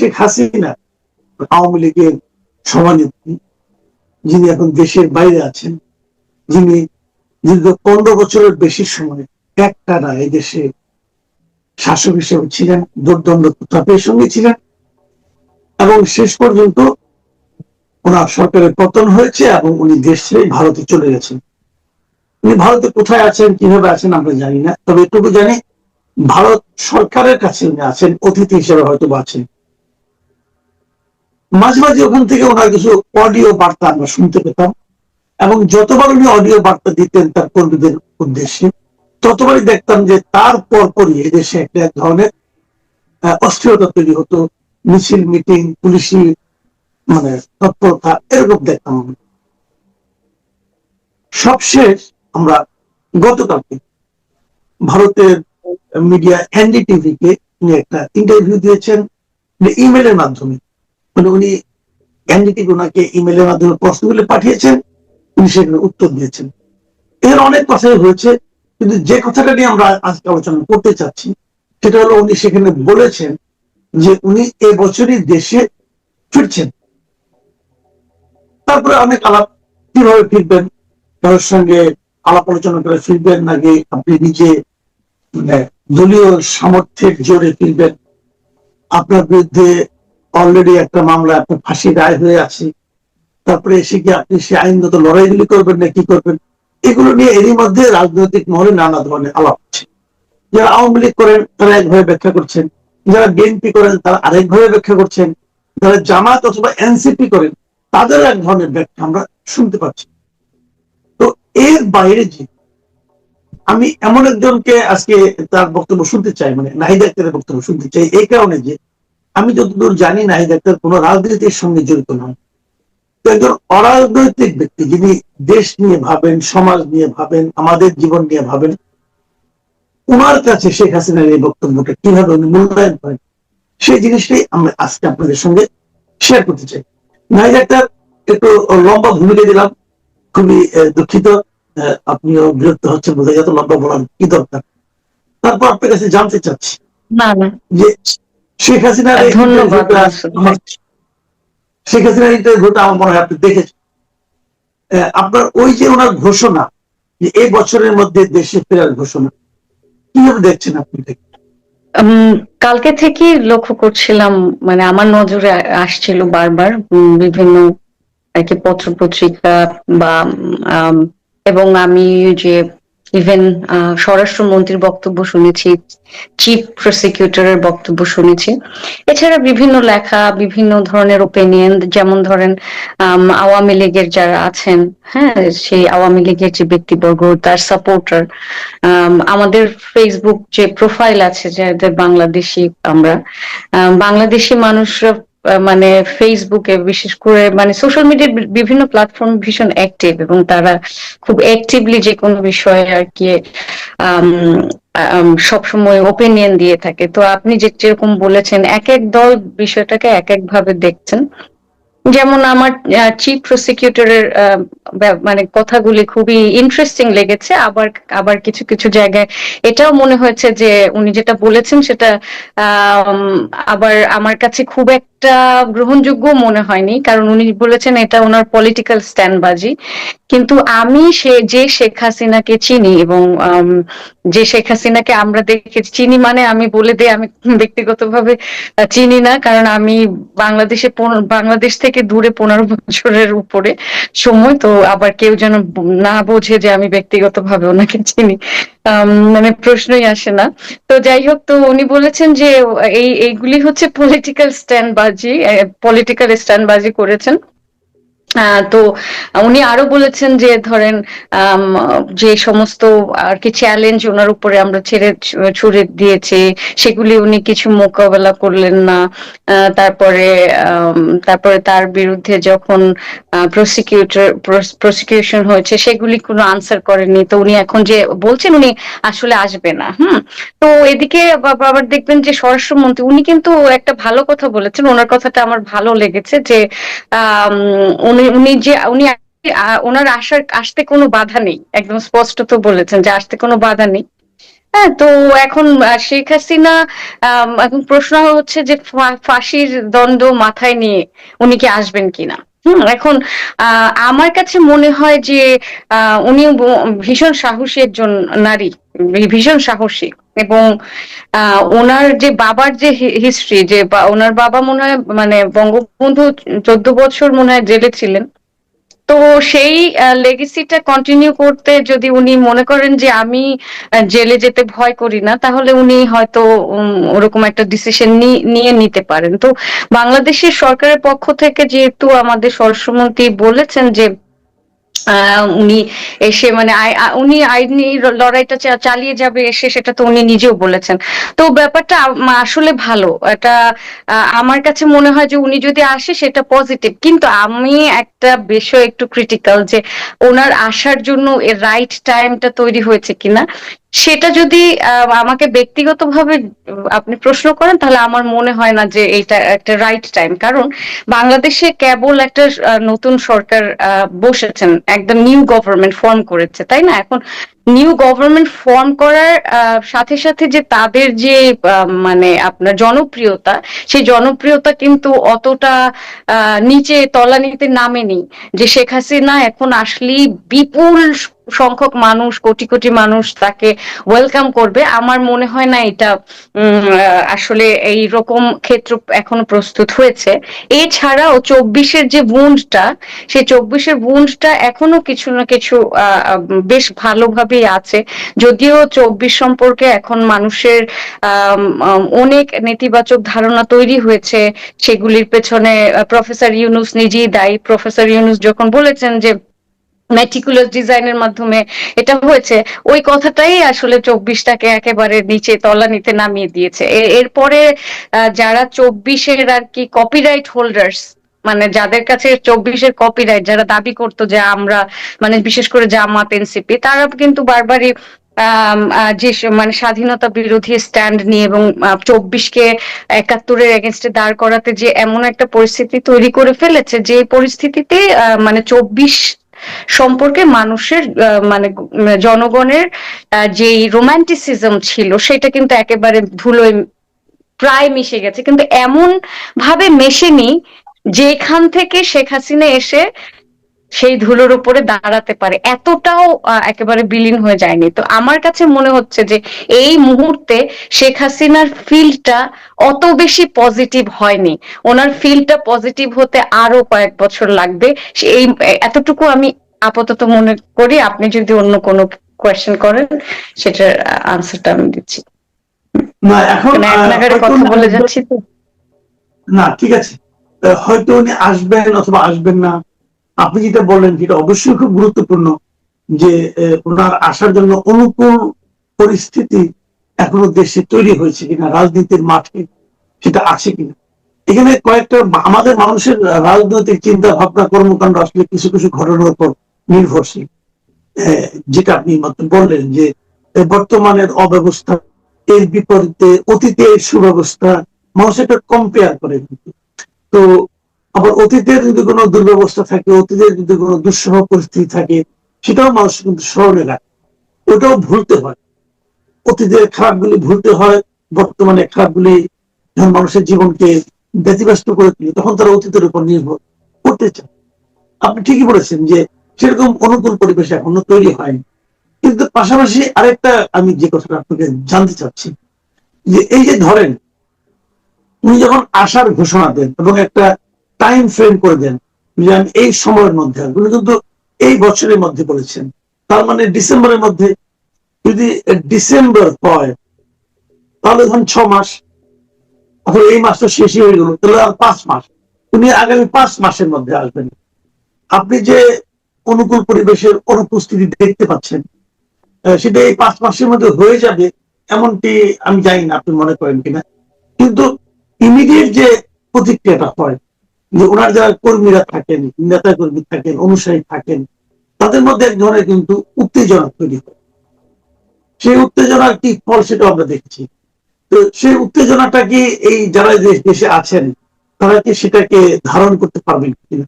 শেখ হাসিনা আওয়ামী লীগের সভানেত্রী, যিনি এখন দেশের বাইরে আছেন, যিনি দীর্ঘ 15 বছরের বেশি সময় একটানা এই দেশে শাসক হিসেবে ছিলেন, দুর্দণ্ড প্রতাপের সঙ্গে ছিলেন, এবং শেষ পর্যন্ত ওনার সরকারের পতন হয়েছে এবং উনি দেশ ছেড়ে ভারতে চলে গেছেন। উনি ভারতে কোথায় আছেন, কিভাবে আছেন আমরা জানি না, তবে এটুকু জানি ভারত সরকারের কাছে উনি আছেন, অতিথি হিসেবে হয়তো আছেন। মাঝে মাঝে ওখান থেকে ওনার কিছু অডিও বার্তা আমরা শুনতে পেতাম, এবং যতবার উনি অডিও বার্তা দিতেন তার কর্মীদের উদ্দেশ্যে, ততবারই দেখতাম যে তার পরপরই এদেশে একটা এক ধরনের অস্থিরতা তৈরি হতো, মিছিল, মিটিং, পুলিশি মানে তৎপরতা, এরকম দেখতাম। সবশেষ আমরা গতকালকে ভারতের মিডিয়া এনডিটিভি কে উনি একটা ইন্টারভিউ দিয়েছেন ইমেলের মাধ্যমে। মানে উনি এনডিটিভি ওনাকে ইমেলের মাধ্যমে প্রশ্নগুলো পাঠিয়েছেন, উনি সেখানে উত্তর দিয়েছেন। এর অনেক কথাই হয়েছে, কিন্তু যে কথাটা নিয়ে আমরা আজকে আলোচনা করতে চাচ্ছি সেটা হলো উনি সেখানে বলেছেন যে উনি এবছরই দেশে ফিরছেন। তারপরে অনেক আলাপ, কিভাবে ফিরবেন, কারোর সঙ্গে আলাপ আলোচনা করে ফিরবেন, নাকি আপনি নিজে মানে দলীয় সামর্থ্যের জোরে ফিরবেন, আপনার বিরুদ্ধে অলরেডি একটা মামলা, আপনার ফাঁসি রায় হয়ে আছে, তারপরে এসে কি আপনি সে আইনগত লড়াইগুলি করবেন না কি করবেন, এগুলো নিয়ে এরই মধ্যে রাজনৈতিক মহলে নানা ধরনের আলাপ হচ্ছে। যারা আওয়ামী লীগ করেন তারা একভাবে ব্যাখ্যা করছেন, যারা বিএনপি করেন তারা আরেকভাবে ব্যাখ্যা করছেন, যারা জামাত অথবা এনসিপি করেন তাদের এক ধরনের ব্যাখ্যা আমরা শুনতে পাচ্ছি। তো এর বাইরে যে আমি এমন একজনকে আজকে তার বক্তব্য শুনতে চাই, মানে নাহিদ আক্তারের বক্তব্য শুনতে চাই, এই কারণে যে আমি যতদূর জানি নাহিদ আক্তার কোন রাজনীতির সঙ্গে জড়িত নয়। তো একজন অরাজনৈতিক ব্যক্তি যিনি দেশ নিয়ে ভাবেন, সমাজ নিয়ে ভাবেন, আমাদের জীবন নিয়ে ভাবেন, ওনার কাছে শেখ হাসিনার এই বক্তব্যটা কিভাবে উনি মূল্যায়ন করেন, সেই জিনিসটাই আমরা আজকে আপনাদের সঙ্গে শেয়ার করতে চাই। নাহিদ আক্তার, একটু লম্বা ভূমিকা দিলাম, খুবই দুঃখিত, আপনিও বিরক্ত হচ্ছেন বোধহয়, এত লম্বা বলার কি দরকার। তারপর আপনার কাছে জানতে চাচ্ছি যে শেখ হাসিনার শেখ হাসিনার ইন্টারভিউটা আমার মনে হয় আপনি দেখেছেন। আপনার ওই যে ওনার ঘোষণা যে এই বছরের মধ্যে দেশে ফেরার ঘোষণা, কিভাবে দেখছেন আপনি? কালকে থেকে লক্ষ্য করছিলাম, মানে আমার নজরে আসছিল বারবার বিভিন্ন আর কি পত্র পত্রিকা বা এবং আমি যে ইভেন স্বরাষ্ট্রমন্ত্রীর বক্তব্য শুনেছি, চিফ প্রসিকিউটরের বক্তব্য শুনেছি, এছাড়া বিভিন্ন লেখা, বিভিন্ন ধরনের ওপিনিয়ন, যেমন ধরেন আওয়ামী লীগের যারা আছেন, হ্যাঁ, সেই আওয়ামী লীগের যে ব্যক্তিবর্গ, তার সাপোর্টার, আমাদের ফেসবুক যে প্রোফাইল আছে যাদের বাংলাদেশি, আমরা বাংলাদেশি মানুষরা মানে ফেসবুকে বিশেষ করে মানে সোশ্যাল মিডিয়ার বিভিন্ন প্ল্যাটফর্ম ভীষণ অ্যাক্টিভ, এবং তারা খুব অ্যাক্টিভলি যে কোনো বিষয়ে আর কি সবসময় ওপিনিয়ন দিয়ে থাকে। তো আপনি যেরকম বলেছেন, এক এক দল বিষয়টাকে এক এক ভাবে দেখছেন। যেমন আমার চিফ প্রসিকিউটরের মানে কথাগুলি খুবই ইন্টারেস্টিং লেগেছে, আবার আবার কিছু কিছু জায়গায় এটাও মনে হয়েছে যে উনি যেটা বলেছেন সেটা আবার আমার কাছে খুব একটা গ্রহণযোগ্য মনে হয়নি, কারণ উনি বলেছেন এটা ওনার পলিটিক্যাল স্ট্যান্ডবাজি। কিন্তু আমি যে শেখ হাসিনাকে চিনি, এবং যে শেখ হাসিনাকে আমরা দেখে চিনি, মানে আমি বলে দিই আমি ব্যক্তিগতভাবে চিনি না, কারণ আমি বাংলাদেশ থেকে দূরে 15 বছরের উপরে সময়, তো আবার কেউ যেন না বোঝে যে আমি ব্যক্তিগতভাবে ওনাকে চিনি, মানে প্রশ্নই আসে না। তো যাই হোক, তো উনি বলেছেন যে এইগুলি হচ্ছে পলিটিক্যাল স্ট্যান্ডবাজি করেছেন। তো উনি আরো বলেছেন যে ধরেন যে সমস্ত আর কি চ্যালেঞ্জ ওনার উপরে আমরা ছুড়ে দিয়েছে, সেগুলি উনি কিছু মোকাবেলা করলেন না। তারপরে তার বিরুদ্ধে যখন প্রসিকিউশন হয়েছে সেগুলি কোনো আনসার করেনি। তো উনি এখন যে বলছেন উনি আসলে আসবে না। তো এদিকে আবার দেখবেন যে স্বরাষ্ট্রমন্ত্রী উনি কিন্তু একটা ভালো কথা বলেছেন, ওনার কথাটা আমার ভালো লেগেছে যে উনি ওনার আসতে কোনো বাধা নেই, একদম স্পষ্টত বলেছেন যে আসতে কোনো বাধা নেই। হ্যাঁ, তো এখন শেখ হাসিনা, এখন প্রশ্ন হচ্ছে যে ফাঁসির দণ্ড মাথায় নিয়ে উনি কি আসবেন কিনা। এখন আমার কাছে মনে হয় যে উনি ভীষণ সাহসী একজন নারী, ভীষণ সাহসী। এবং ওনার যে বাবার যে হিস্ট্রি, যে ওনার বাবা মনে হয় মানে বঙ্গবন্ধু 14 বছর মনে হয় জেলে ছিলেন। তো সেই লেগেসিটা কন্টিনিউ করতে যদি উনি মনে করেন যে আমি জেলে যেতে ভয় করি না, তাহলে উনি হয়তো ওরকম একটা ডিসিশন নিয়ে নিতে পারেন। তো বাংলাদেশের সরকারের পক্ষ থেকে যেহেতু আমাদের স্বরাষ্ট্রমন্ত্রী বলেছেন যে উনি এসে মানে উনি আইনি লড়াইটা চালিয়ে যাবে এসে, সেটা তো উনি নিজেও বলেছেন। তো ব্যাপারটা আসলে ভালো এটা। আমার কাছে মনে হয় যে উনি যদি আসে সেটা পজিটিভ, কিন্তু আমি একটা বিষয় একটু ক্রিটিক্যাল যে ওনার আসার জন্য এর রাইট টাইমটা তৈরি হয়েছে কিনা। সেটা যদি আমাকে ব্যক্তিগতভাবে আপনি প্রশ্ন করেন, তাহলে আমার মনে হয় না যে এইটা একটা রাইট টাইম। কারণ বাংলাদেশে কেবল একটা নতুন সরকার বসেছেন, একদম নিউ গভর্নমেন্ট ফর্ম করেছে, তাই না? এখন নিউ গভর্নমেন্ট ফর্ম করার সাথে সাথে যে তাদের যে মানে আপনার জনপ্রিয়তা, সেই জনপ্রিয়তা কিন্তু অতটা নিচে তলানিতে নামেনি। যে শেখ হাসিনা এখন আসলেই বিপুল সংখ্যক মানুষ, কোটি কোটি মানুষ তাকে ওয়েলকাম করবে, আমার মনে হয় না এটা আসলে এই রকম ক্ষেত্র এখনো প্রস্তুত হয়েছে। এছাড়াও 24-এর যে উন্ডটা, সেই 24-এর উন্ডটা এখনো কিছু না কিছু বেশ ভালোভাবেই আছে। যদিও 24 সম্পর্কে এখন মানুষের অনেক নেতিবাচক ধারণা তৈরি হয়েছে, সেগুলির পেছনে প্রফেসর ইউনূস নিজেই দায়ী। প্রফেসর ইউনূস যখন বলেছেন যে মেটিকুলাস ডিজাইনের মাধ্যমে এটা হয়েছে, ওই কথাটাই আসলে 24টাকে একেবারে নিচে তলানিতে নামিয়ে দিয়েছে। এরপরে যারা 24-এর আর কি কপিরাইট হোল্ডার্স, মানে যাদের কাছে 24-এর কপিরাইট, যারা দাবি করতো যে আমরা, মানে বিশেষ করে জামাত এনসিপি, তারা কিন্তু বারবারই যে মানে স্বাধীনতা বিরোধী স্ট্যান্ড নিয়ে এবং 24-কে 71-এর এগেনস্টে দাঁড় করাতে যে এমন একটা পরিস্থিতি তৈরি করে ফেলেছে, যে পরিস্থিতিতে মানে 24 সম্পর্কে মানুষের মানে জনগণের যে রোমান্টিসিজম ছিল, সেটা কিন্তু একেবারে ধুলোয় প্রায় মিশে গেছে। কিন্তু এমন ভাবে মেশেনি যেখান থেকে শেখ হাসিনা এসে সেই ধুলোর উপরে দাঁড়াতে পারে, এতটাও একেবারে বিলীন হয়ে যায়নি। তো আমার কাছে মনে হচ্ছে যে এই মুহূর্তে শেখ হাসিনার ফিল্ডটা অত বেশি পজিটিভ হয়নি। ওনার ফিল্ডটা পজিটিভ হতে আরো কয়েক বছর লাগবে। এই এতটুকু আমি আপাতত মনে করি। আপনি যদি অন্য কোনো কোয়েশ্চেন করেন, সেটার আনসারটা আমি দিচ্ছি। না এখন কারণ এক নাগাড়ে হয়তো কথা উনি বলে আসবেন। যাচ্ছি তো। না ঠিক আছে, হয়তো উনি আসবেন অথবা আসবেন না। আপনি যেটা বললেন যেটা অবশ্যই খুব গুরুত্বপূর্ণ, যে ওনার আসার জন্য অনুকূল পরিস্থিতি এখনো দেশে তৈরি হয়েছে কিনা, রাজনীতির মাঠে সেটা আছে কিনা। এখানে কয়েকটা আমাদের মানুষের রাজনৈতিক চিন্তা ভাবনা কর্মকাণ্ড আসলে কিছু কিছু ঘটনার উপর নির্ভরশীল। যেটা আপনি মাত্র বললেন যে বর্তমানের অব্যবস্থা এর বিপরীতে অতীতের সুব্যবস্থা, মানুষ এটা কম্পেয়ার করে। তো আবার অতীতের যদি কোনো দুর্ব্যবস্থা থাকে, অতীতের যদি কোনো দুঃসহ পরিস্থিতি থাকে, সেটাও মানুষ কিন্তু স্মরণে রাখে, ওটাও ভুলতে হয়। অতীতের খারাপগুলি ভুলতে হয়, বর্তমানে খারাপগুলি যখন মানুষের জীবনকে ব্যতিব্যস্ত করে তুলে, তখন তারা অতীতের উপর নির্ভর করতে চায়। আপনি ঠিকই বলেছেন যে সেরকম অনুকূল পরিবেশ এখনো তৈরি হয়নি। কিন্তু পাশাপাশি আরেকটা আমি যে কথাটা আপনাকে জানতে চাচ্ছি, যে এই যে ধরেন উনি যখন আসার ঘোষণা দেন এবং একটা টাইম ফ্রেম করে দেন যে আমি এই সময়ের মধ্যে, উনি কিন্তু এই বছরের মধ্যে বলেছেন, তার মানে ডিসেম্বরের মধ্যে। যদি ডিসেম্বর হয় তাহলে ধরুন 6 মাস, অথবা এই মাসটা শেষই হয়ে গেল, তাহলে আর 5 মাস। উনি আগামী 5 মাসের মধ্যে আসবেন। আপনি যে অনুকূল পরিবেশের অনুপস্থিতি দেখতে পাচ্ছেন, সেটা এই 5 মাসের মধ্যে হয়ে যাবে এমনটি আমি জানি না, আপনি মনে করেন কিনা। কিন্তু ইমিডিয়েট যে প্রতিক্রিয়াটা হয়, যে ওনার যারা কর্মীরা থাকেন, নেতা কর্মী থাকেন, অনুসারী থাকেন, তাদের মধ্যে এক ধরনের কিন্তু উত্তেজনা তৈরি হয়। সেই উত্তেজনার কি ফল সেটা আমরা দেখছি। তো সেই উত্তেজনাটা কি এই যারা দেশে আছেন তারা কি সেটাকে ধারণ করতে পারবেন কিনা?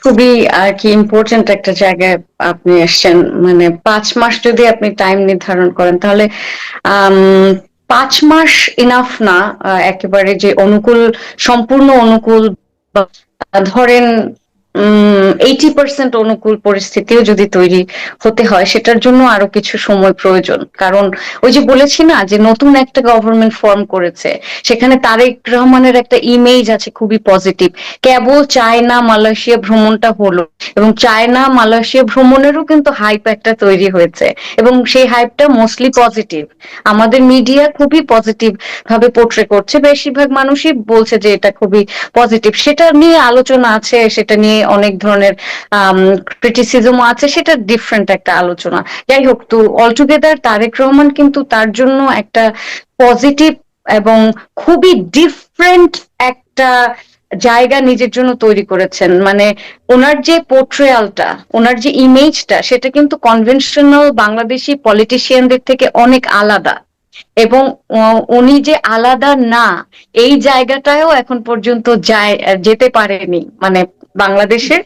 খুবই আর কি ইম্পর্টেন্ট একটা জায়গায় আপনি এসছেন। মানে 5 মাস যদি আপনি টাইম নির্ধারণ করেন, তাহলে আম 5 মাস ইনাফ না। একেবারে যে অনুকূল, সম্পূর্ণ অনুকূল বা ধরেন 80% অনুকূল পরিস্থিতিও যদি তৈরি হতে হয়, সেটার জন্য আরো কিছু সময় প্রয়োজন। কারণ ওই যে বলেছি না, যে নতুন একটা গভর্নমেন্ট ফর্ম করেছে, সেখানে তারেক রহমানের একটা ইমেজ আছে খুবই পজিটিভ। কেবল চায়না মালয়েশিয়া ভ্রমণটা হলো, এবং চায়না মালয়েশিয়া ভ্রমণেরও কিন্তু হাইপ একটা তৈরি হয়েছে, এবং সেই হাইপটা মোস্টলি পজিটিভ। আমাদের মিডিয়া খুবই পজিটিভ ভাবে পোট্রে করছে, বেশিরভাগ মানুষই বলছে যে এটা খুবই পজিটিভ। সেটা নিয়ে আলোচনা আছে, সেটা নিয়ে অনেক ধরনের ক্রিটিসিজমও আছে, সেটা ডিফারেন্ট একটা আলোচনা। যাই হোক, তো অলটুগেদার তারেক রহমান কিন্তু তার জন্য একটা পজিটিভ এবং খুবই ডিফারেন্ট একটা জায়গা নিজের জন্য তৈরি করেছেন। মানে ওনার যে পোর্ট্রেয়ালটা, ওনার যে ইমেজটা, সেটা কিন্তু কনভেনশনাল বাংলাদেশি পলিটিশিয়ানদের থেকে অনেক আলাদা। এবং উনি যে আলাদা না, এই জায়গাটাও এখন পর্যন্ত যেতে পারেনি। মানে বাংলাদেশের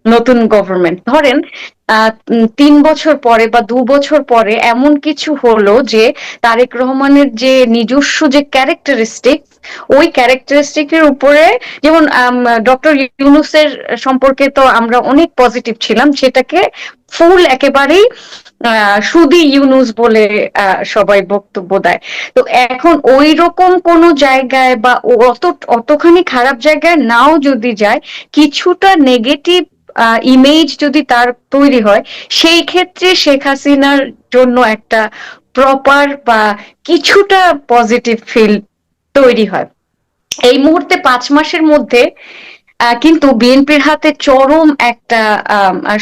নতুন গভর্নমেন্ট ধরেন 3 বছর পরে বা 2 বছর পরে এমন কিছু হলো যে তারেক রহমানের যে নিজস্ব যে ক্যারেক্টারিস্টিক, ওই ক্যারেক্টারিস্টিকের উপরে, যেমন ডক্টর ইউনূসের সম্পর্কে তো আমরা অনেক পজিটিভ ছিলাম, সেটাকে ফুল একেবারেই শুধু ইউনূস বলে সবাই বক্তব্য দেয়। তো এখন ওই রকম কোন জায়গায় বা অতখানি খারাপ জায়গায় নাও যদি যায়, কিছুটা নেগেটিভ ইমেজ যদি তার তৈরি হয়, সেই ক্ষেত্রে শেখ হাসিনার জন্য একটা প্রপার বা কিছুটা পজিটিভ ফিল তৈরি হয়। এই মুহূর্তে 5 মাসের মধ্যে কিন্তু বিএনপির হাতে চরম একটা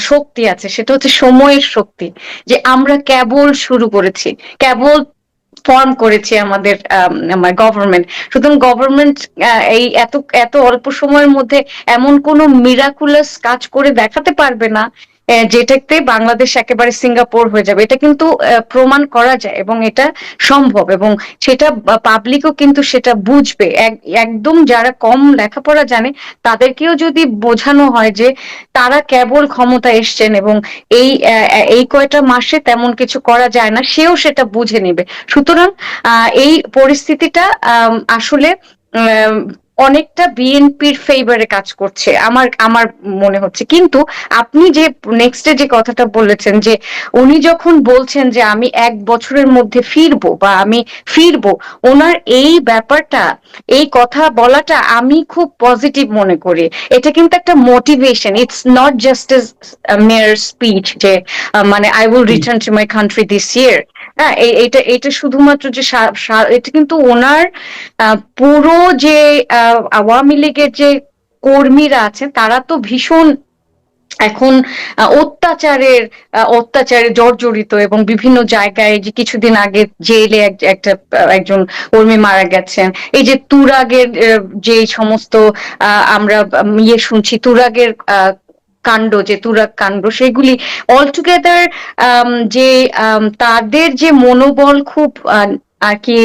শক্তি আছে, সেটা হচ্ছে সময়ের শক্তি। যে আমরা কেবল শুরু করেছি, কেবল ফর্ম করেছি আমাদের গভর্নমেন্ট। সুতরাং গভর্নমেন্ট এই এত এত অল্প সময়ের মধ্যে এমন কোনো মিরাকুলাস কাজ করে দেখাতে পারবে না যেটাতে বাংলাদেশ একেবারে সিঙ্গাপুর হয়ে যাবে। এটা কিন্তু প্রমাণ করা যায়, এবং এটা সম্ভব, এবং সেটা পাবলিকও কিন্তু সেটা বুঝবে। একদম যারা কম লেখাপড়া জানে, তাদেরকেও যদি বোঝানো হয় যে তারা কেবল ক্ষমতা এসছেন এবং এই কয়টা মাসে তেমন কিছু করা যায় না, সেও সেটা বুঝে নেবে। সুতরাং এই পরিস্থিতিটা আসলে অনেকটা বিএনপির ফেভারে কাজ করছে আমার আমার মনে হচ্ছে। কিন্তু আপনি যে নেক্সটে যে কথাটা বলেছেন, যে উনি যখন বলছেন যে আমি 1 বছরের মধ্যে ফিরবো বা আমি ফিরবো, ওনার এই ব্যাপারটা, এই কথা বলাটা আমি খুব পজিটিভ মনে করি। এটা কিন্তু একটা motivation, it's not just a mere speech যে মানে I will return to my country this year. হ্যাঁ, এটা এটা শুধুমাত্র যে এটা কিন্তু ওনার পুরো যে আওয়ামী লীগের যে কর্মীরা আছেন, তারা তো ভীষণ এখন অত্যাচারে জর্জরিত, এবং বিভিন্ন জায়গায়, যে কিছুদিন আগে জেলে একজন কর্মী মারা গেছেন। এই যে তুরাগের যে সমস্ত আমরা শুনছি, তুরাগের কাণ্ড, যে তুরাগ কাণ্ড, সেগুলি অলটুগেদার যে তাদের যে মনোবল খুব আর কি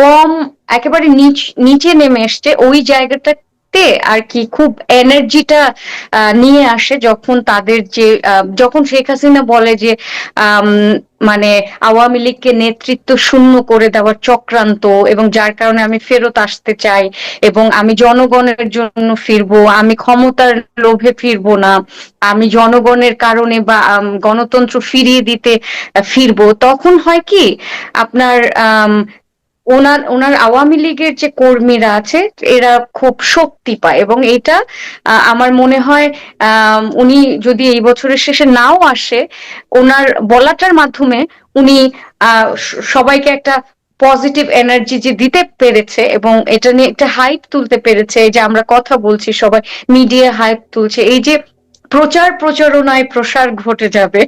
কম, একেবারে নিচে নেমে এসছে, ওই জায়গাটাতে আর কি খুব এনার্জিটা নিয়ে আসে যখন তাদের যে যখন শেখ হাসিনা বলে যে আম, মানে আওয়ামী লীগকে নেতৃত্ব শূন্য করে দেওয়ার চক্রান্ত, এবং যার কারণে আমি ফেরত আসতে চাই, এবং আমি জনগণের জন্য ফিরবো, আমি ক্ষমতার লোভে ফিরবো না, আমি জনগণের কারণে বা গণতন্ত্র ফিরিয়ে দিতে ফিরবো। তখন হয় কি, আপনার ওনার ওনার আওয়ামী লীগের যে কর্মীরা আছে, এরা খুব শক্তি পায়, এবং এটা আমার মনে হয় উনি যদি এই বছরের শেষে নাও আসে, ওনার বলাটার মাধ্যমে উনি সবাইকে একটা পজিটিভ এনার্জি যে দিতে পেরেছে, এবং এটা নিয়ে একটা হাইপ তুলতে পেরেছে। এই যে আমরা কথা বলছি, সবাই মিডিয়া হাইপ তুলছে, এই যে প্রচার প্রচারণায় প্রসার ঘটে যাবে।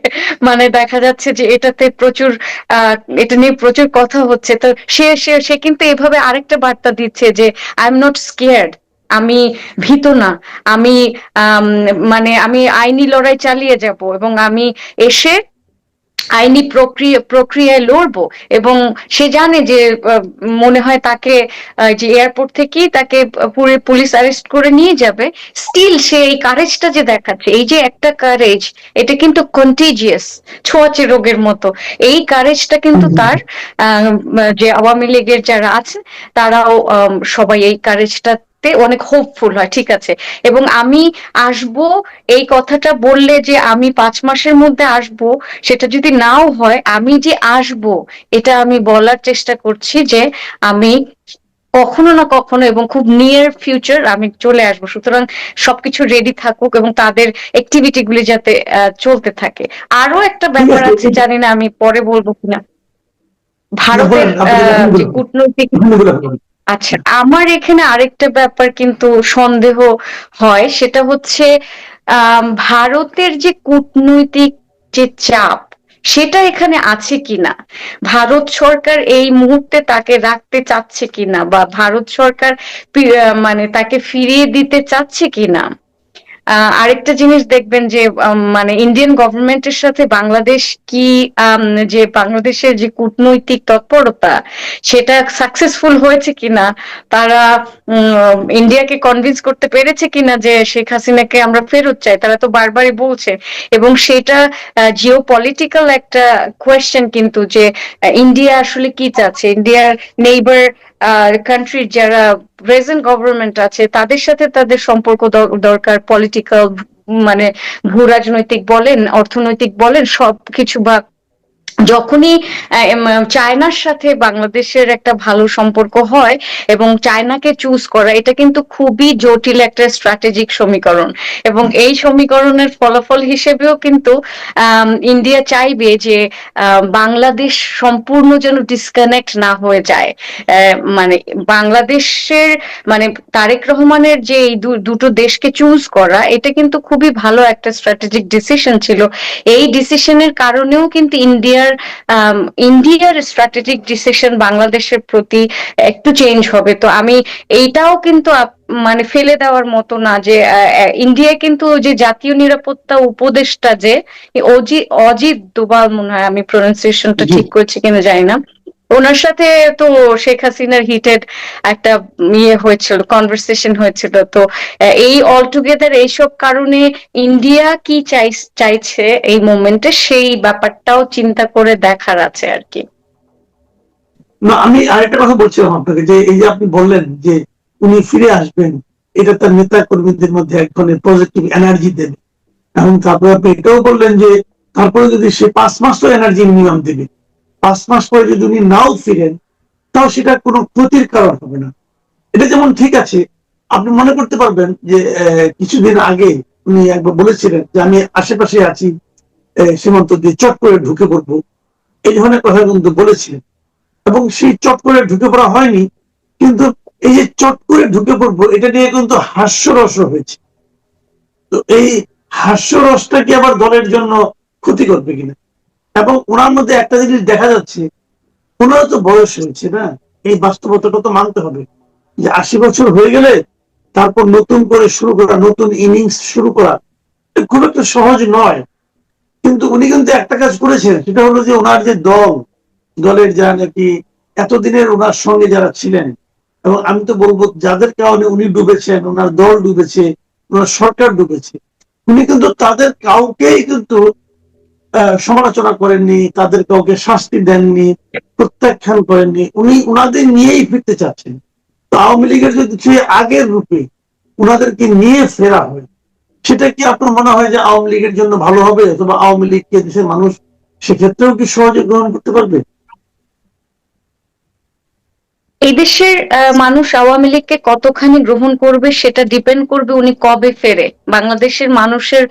মানে দেখা যাচ্ছে যে এটাতে প্রচুর এটা নিয়ে প্রচুর কথা হচ্ছে। তো সে সে সে কিন্তু এভাবে আরেকটা বার্তা দিচ্ছে যে আই এম নট স্কেয়ার্ড, আমি ভীত না, আমি মানে আমি আইনি লড়াই চালিয়ে যাব, এবং আমি এসে আইনি প্রক্রিয়ায় লড়বো, এবং সে জানে যে মনে হয় তাকে যে এয়ারপোর্ট থেকেই তাকে পুরো পুলিশ অ্যারেস্ট করে নিয়ে যাবে, স্টিল সে এই কারেজটা যে দেখাচ্ছে, এই যে একটা কারেজ, এটা কিন্তু কন্টিজিয়াস, ছোঁয়াচে রোগের মতো। এই কারেজটা কিন্তু তার যে আওয়ামী লীগের যারা আছে তারাও সবাই এই কারেজটাতে অনেক হোপফুল হয়, ঠিক আছে। এবং আমি আসব, এই কথাটা বললে যে আমি 5 মাসের মধ্যে আসব, সেটা যদি নাও হয়, আমি যে আসব এটা আমি বলার চেষ্টা করছি যে আমি কখনো না কখনো এবং খুব নিয়ার ফিউচার আমি চলে আসবো। সুতরাং সবকিছু রেডি থাকুক এবং তাদের অ্যাক্টিভিটি গুলি যাতে চলতে থাকে। আরো একটা ঠিক ব্যাপার আছে, আছে, জানি না আমি পরে বলবো কিনা, না ভারতের বলেন, আপনি যে কূটনৈতিক, বলেন। আচ্ছা, আমার এখানে আরেকটা ব্যাপার কিন্তু সন্দেহ হয়, সেটা হচ্ছে ভারতের যে কূটনৈতিক যে চাপ, সেটা এখানে আছে কিনা, ভারত সরকার এই মুহূর্তে তাকে রাখতে চাচ্ছে কিনা, বা ভারত সরকার মানে তাকে ফিরিয়ে দিতে চাচ্ছে কিনা। আরেকটা জিনিস দেখবেন যে মানে ইন্ডিয়ান গভর্নমেন্টের সাথে বাংলাদেশ কি যে বাংলাদেশের যে কূটনৈতিক তৎপরতা, সেটা সাকসেসফুল হয়েছে কিনা, তারা ইন্ডিয়াকে কনভিন্স করতে পেরেছে কিনা যে শেখ হাসিনাকে আমরা ফেরত চাই, তারা তো বারবারই বলছে। এবং সেটা জিও পলিটিক্যাল একটা কোয়েশ্চেন কিন্তু, যে ইন্ডিয়া আসলে কি চাচ্ছে, ইন্ডিয়ার নেইবার কান্ট্রির যারা প্রেজেন্ট গভর্নমেন্ট আছে তাদের সাথে তাদের সম্পর্ক দরকার, পলিটিক্যাল মানে ভূ রাজনৈতিক বলেন, অর্থনৈতিক বলেন, সবকিছু। বা যখনই চায়নার সাথে বাংলাদেশের একটা ভালো সম্পর্ক হয় এবং চায়নাকে চুজ করা, এটা কিন্তু খুবই জটিল একটা স্ট্র্যাটেজিক সমীকরণ। এবং এই সমীকরণের ফলাফল হিসেবেও কিন্তু ইন্ডিয়া চাইবে যে বাংলাদেশ সম্পূর্ণ যেন ডিসকানেক্ট না হয়ে যায়। মানে বাংলাদেশের মানে তারেক রহমানের যে এই দুটো দেশকে চুজ করা, এটা কিন্তু খুবই ভালো একটা স্ট্র্যাটেজিক ডিসিশন ছিল। এই ডিসিশনের কারণেও কিন্তু ইন্ডিয়ার স্ট্র্যাটেজিক ডিসিশন বাংলাদেশের প্রতি একটু চেঞ্জ হবে। তো আমি এইটাও কিন্তু মানে ফেলে দেওয়ার মতো না যে ইন্ডিয়া কিন্তু যে জাতীয় নিরাপত্তা উপদেষ্টা, যে অজিত অজিত দোভাল মনে হয়, আমি প্রনাউন্সিয়েশনটা জি, ঠিক করেছি কিনা জানি না, ওনার সাথে তো শেখ হাসিনার হিটেড একটা হয়েছিল, কনভারসেশন হয়েছিল। তো এই অল টুগেদার এইসব কারণে ইন্ডিয়া কি চাইছে এই মোমেন্টে, সেই ব্যাপারটাও চিন্তা করে দেখার আছে আর কি। না, আমি আরেকটা কথা বলছিলাম আপনাকে, যে এই যে আপনি বললেন যে উনি ফিরে আসবেন, এটা তার নেতা কর্মীদের মধ্যে এক ধরনের পজিটিভ এনার্জি দেবে। এবং তারপরে আপনি এটাও বললেন যে তারপরে যদি সে 5 মাস তো এনার্জি মিনিমাম দেবে, 5 মাস পরে যদি উনি নাও ফিরেন, তাও সেটা কোনো ক্ষতির কারণ হবে না। এটা যেমন ঠিক আছে, আপনি মনে করতে পারবেন যে কিছুদিন আগে উনি একবার বলেছিলেন যে আমি আশেপাশে আছি, সীমান্ত দিয়ে চট করে ঢুকে পড়বো, এই ধরনের কথা কিন্তু বলেছিলেন। এবং সেই চট করে ঢুকে পড়া হয়নি, কিন্তু এই যে চট করে ঢুকে পড়বো, এটা নিয়ে কিন্তু হাস্যরস হয়েছে। তো এই হাস্যরসটা কি আবার দলের জন্য ক্ষতি করবে কিনা? এবং ওনার মধ্যে একটা জিনিস দেখা যাচ্ছে, ওনারও তো বয়স হয়েছে না, এই বাস্তবতাটা তো মানতে হবে যে 80 বছর হয়ে গেলে তারপর নতুন করে শুরু করা, নতুন ইনিংস শুরু করা খুব একটা সহজ নয়। কিন্তু উনি কিন্তু একটা কাজ করেছেন, সেটা হলো যে ওনার যে দলের যারা নাকি এতদিনের ওনার সঙ্গে যারা ছিলেন, এবং আমি তো বলবো যাদের কারণে উনি ডুবেছেন, ওনার দল ডুবেছে, ওনার সরকার ডুবেছে, উনি কিন্তু তাদের কাউকেই কিন্তু সমালোচনা করেননি, তাদের কাউকে শাস্তি দেননি, প্রত্যাখ্যান করেননি। উনি উনাদের নিয়েই ফিরতে চাচ্ছেন। তো আওয়ামী লীগের যদি সেই আগের রূপে উনাদেরকে নিয়ে ফেরা হয়, সেটা কি আপনার মনে হয় যে আওয়ামী লীগের জন্য ভালো হবে, অথবা আওয়ামী লীগকে দেশের মানুষ সেক্ষেত্রেও কি সহজে গ্রহণ করতে পারবে? এই দেশের মানুষ আওয়ামী লীগকে কতখানি গ্রহণ করবে সেটা ডিপেন্ড করবে উনি কবে ফেরে। বাংলাদেশের মানুষের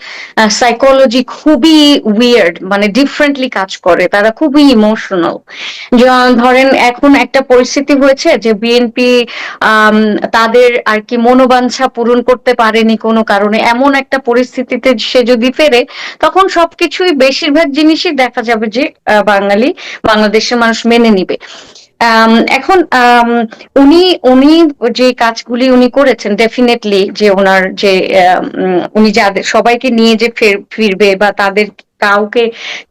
সাইকোলজি খুবই উইয়ার্ড, মানে ডিফারেন্টলি কাজ করে, তারা খুবই ইমোশনাল। ধরেন এখন একটা পরিস্থিতি হয়েছে যে বিএনপি তাদের আর কি মনোবাঞ্ছা পূরণ করতে পারেনি কোনো কারণে, এমন একটা পরিস্থিতিতে সে যদি ফেরে, তখন সবকিছুই বেশিরভাগ জিনিসই দেখা যাবে যে বাংলাদেশের মানুষ মেনে নিবে। এখন উনি উনি যে কাজগুলি উনি করেছেন, ডেফিনেটলি যে ওনার যে উনি যাদের সবাইকে নিয়ে যে ফিরবে বা তাদের কাউকে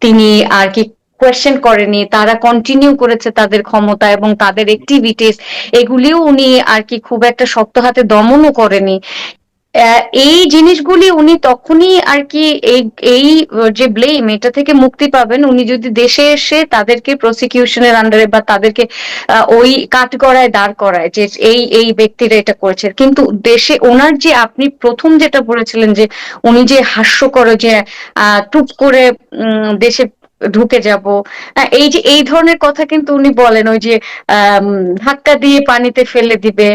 তিনি আর কি কোয়েশ্চেন করেনি, তারা কন্টিনিউ করেছে তাদের ক্ষমতা এবং তাদের অ্যাক্টিভিটিস, এগুলিও উনি আর কি খুব একটা শক্ত হাতে দমনও করেনি। এই জিনিসগুলি উনি তখনই আর কি এই এই যে ব্লেম, এটা থেকে মুক্তি পাবেন উনি যদি দেশে এসে তাদেরকে প্রসিকিউশনের আন্ডারে বা তাদেরকে ওই কাঠগড়ায় দাঁড় করায় যে এই এই ব্যক্তিরা এটা করেছে। কিন্তু দেশে ওনার যে আপনি প্রথম যেটা বলেছিলেন যে উনি যে হাস্যকর যে টুপ করে দেশে ঢুকে যাব, এই যে এই ধরনের কথা কিন্তু উনি বলেন, ওই যে ধাক্কা দিয়ে পানিতে ফেলে দিবে,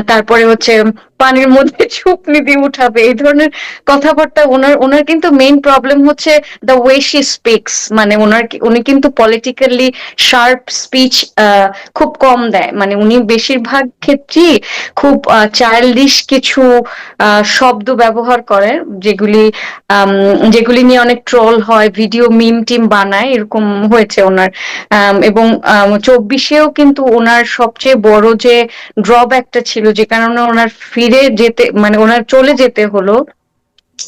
তারপরে হচ্ছে পানির মধ্যে ঝুঁকনি দিয়ে উঠাবে, এই ধরনের কথাবার্তা। ওনার ওনার কিন্তু মেইন প্রবলেম হচ্ছে দ্য ওয়ে শি স্পিক্স, মানে উনি কিন্তু পলিটিক্যালি শার্প স্পিচ খুব কম দেয়, মানে উনি বেশিরভাগ ক্ষেত্রেই খুব চাইল্ডিশ কিছু শব্দ ব্যবহার করে, যেগুলি যেগুলি নিয়ে অনেক ট্রোল হয়, ভিডিও মিম টিম বানায়, এরকম হয়েছে ওনার। এবং 24-এও কিন্তু ওনার সবচেয়ে বড় যে ড্রব্যাকটা ছিল, যে কারণে ওনার ফিরে যেতে মানে ওনার চলে যেতে হলো,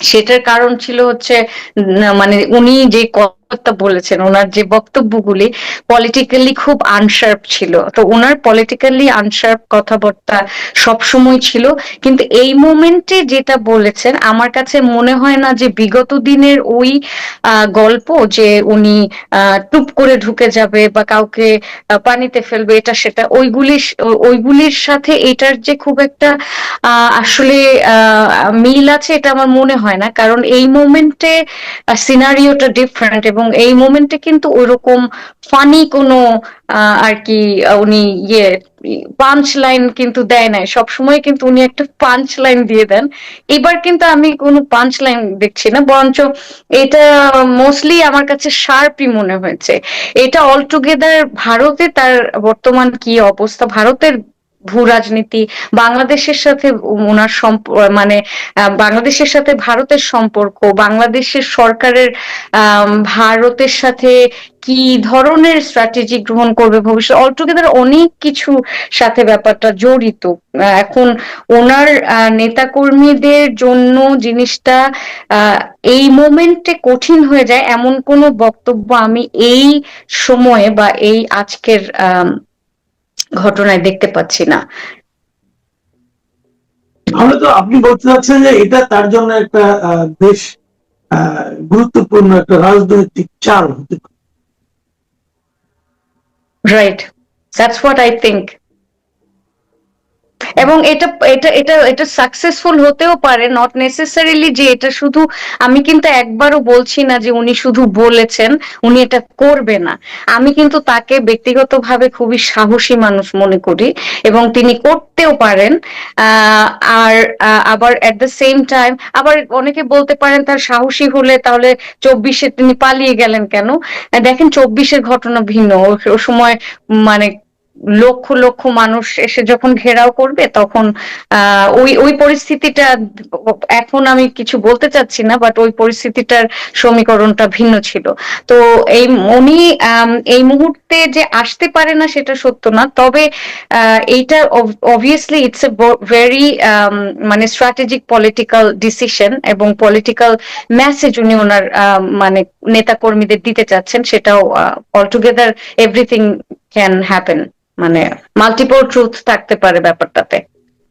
সেটার কারণ ছিল হচ্ছে মানে উনি যে কথা বলেছেন, ওনার যে বক্তব্যগুলি পলিটিক্যালি খুব আনশার্প ছিল। তো ওনার পলিটিক্যালি আনশার্প কথাবার্তা সবসময় ছিল, কিন্তু এই মোমেন্টে যেটা বলেছেন আমার কাছে মনে হয় না যে বিগত দিনের ওই গল্প যে উনি টুপ করে ঢুকে যাবে বা কাউকে পানিতে ফেলবে এটা সেটা, ওইগুলির সাথে এটার যে খুব একটা আসলে মিল আছে এটা আমার মনে হয় না। কারণ এই মোমেন্টে সিনারিওটা ডিফারেন্ট, এবং এই মোমেন্টে কিন্তু ওইরকম ফানি কোনো আর কি উনি পাঞ্চ লাইন কিন্তু দেয় নাই, সবসময় কিন্তু উনি একটা পাঞ্চ লাইন দিয়ে দেন। এবার কিন্তু আমি কোনো পাঞ্চ লাইন দেখছি না, বরঞ্চ এটা মোস্টলি আমার কাছে শার্পই মনে হয়েছে। এটা অল টুগেদার ভারতে তার বর্তমান কি অবস্থা, ভারতের ভূ রাজনীতি, বাংলাদেশের সাথে ওনার মানে বাংলাদেশের সাথে ভারতের সম্পর্ক, বাংলাদেশের সরকারের ভারতের সাথে কি ধরনের স্ট্র্যাটেজি গ্রহণ করবে ভবিষ্যৎ, অলটুগেদার অনেক কিছু সাথে ব্যাপারটা জড়িত। এখন ওনার নেতাকর্মীদের জন্য জিনিসটা আহ এই মোমেন্টে কঠিন হয়ে যায়, এমন কোনো বক্তব্য আমি এই সময়ে বা এই আজকের ঘটনায় দেখতে পাচ্ছি না। তাহলে তো আপনি বলতে চাচ্ছেন যে এটা তার জন্য একটা বেশ গুরুত্বপূর্ণ একটা রাজনৈতিক চাল হতে পারে। Right, that's what I think. এবং এটা এটা এটা এটা সাকসেসফুল হতেও পারে, নট নেসেসারিলি যে এটা শুধু, আমি কিন্তু একবারও বলছি না যে উনি শুধু বলেছেন, উনি এটা করবে না। আমি কিন্তু তাকে ব্যক্তিগতভাবে খুবই সাহসী মানুষ মনে করি, এবং তিনি করতেও পারেন। আর আবার এট দ্য সেম টাইম আবার অনেকে বলতে পারেন তার সাহসী হলে তাহলে 24-এ তিনি পালিয়ে গেলেন কেন। দেখেন 24-এর ঘটনা ভিন্ন, ও সময় মানে লক্ষ লক্ষ মানুষ এসে যখন ঘেরাও করবে তখন ওই ওই পরিস্থিতিটা, এখন আমি কিছু বলতে চাচ্ছি না, বাট ওই পরিস্থিতিটার সমীকরণটা ভিন্ন ছিল। তো এই উনি এই মুহূর্তে যে আসতে পারে না সেটা সত্য না, তবে এইটা অবভিয়াসলি ইটস এ ভেরি মানে স্ট্র্যাটেজিক পলিটিক্যাল ডিসিশন, এবং পলিটিক্যাল মেসেজ উনি ওনার মানে নেতা কর্মীদের দিতে চাচ্ছেন, সেটাও অলটুগেদার এভরিথিং ক্যান হ্যাপেন, মানে মাল্টিপল ট্রুথ থাকতে পারে ব্যাপারটাতে।